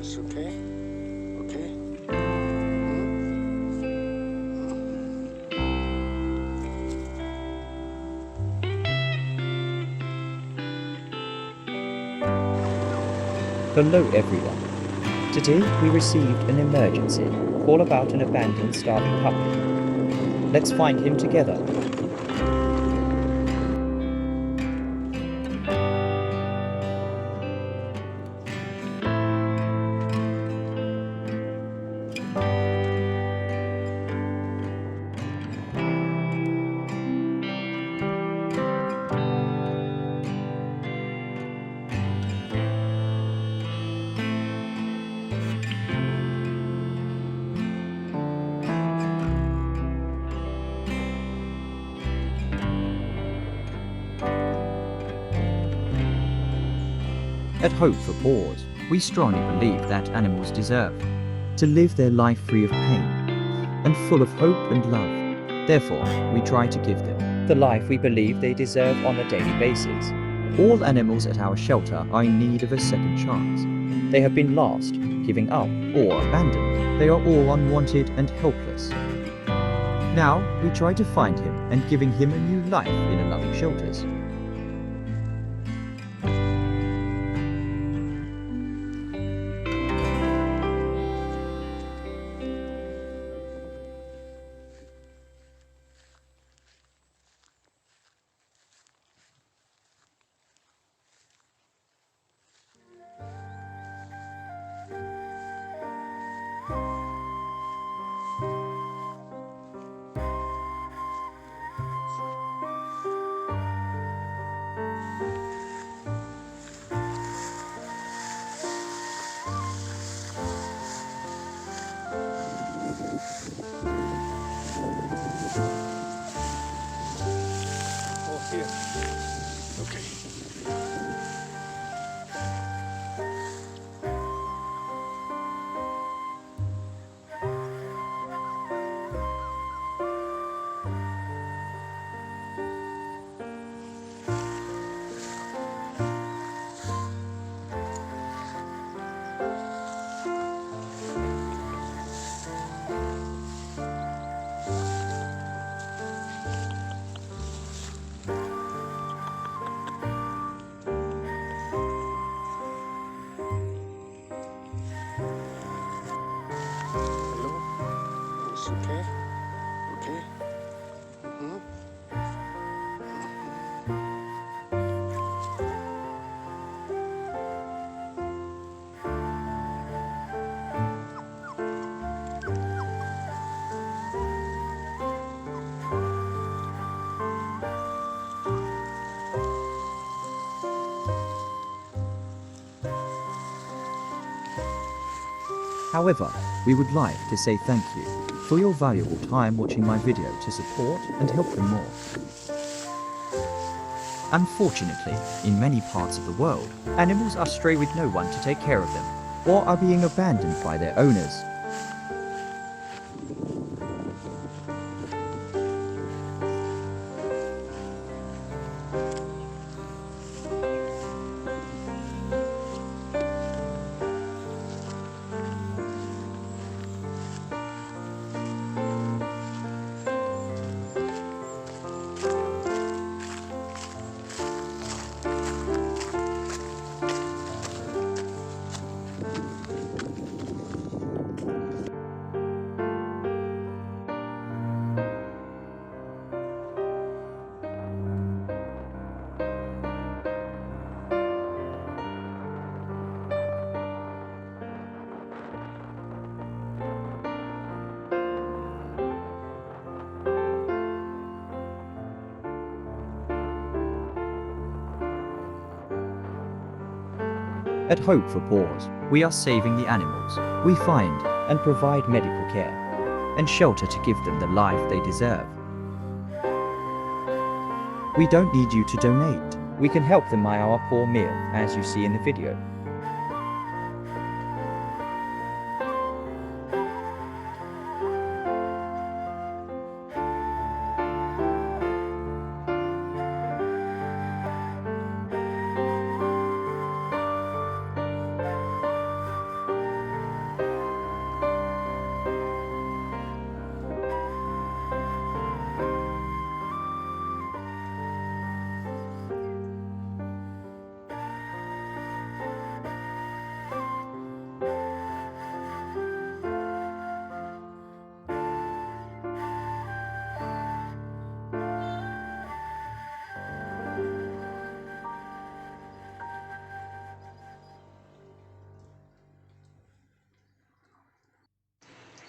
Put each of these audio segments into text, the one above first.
It's okay? Okay? Hello everyone. Today we received an emergency call about an abandoned starving puppy. Let's find him together. At Hope for Paws, we strongly believe that animals deserve to live their life free of pain and full of hope and love. Therefore, we try to give them the life we believe they deserve on a daily basis. All animals at our shelter are in need of a second chance. They have been lost, giving up, or abandoned. They are all unwanted and helpless. Now, we try to find him and giving him a new life in a loving shelters. Oh, here. Okay. Hello? It's okay? Okay? However, we would like to say thank you for your valuable time watching my video to support and help them more. Unfortunately, in many parts of the world, animals are stray with no one to take care of them, or are being abandoned by their owners. At Hope for Paws, we are saving the animals. We find and provide medical care and shelter to give them the life they deserve. We don't need you to donate. We can help them buy our poor meal, as you see in the video.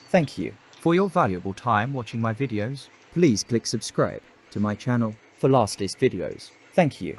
Thank you for your valuable time watching my videos. Please click subscribe to my channel for latest videos. Thank you.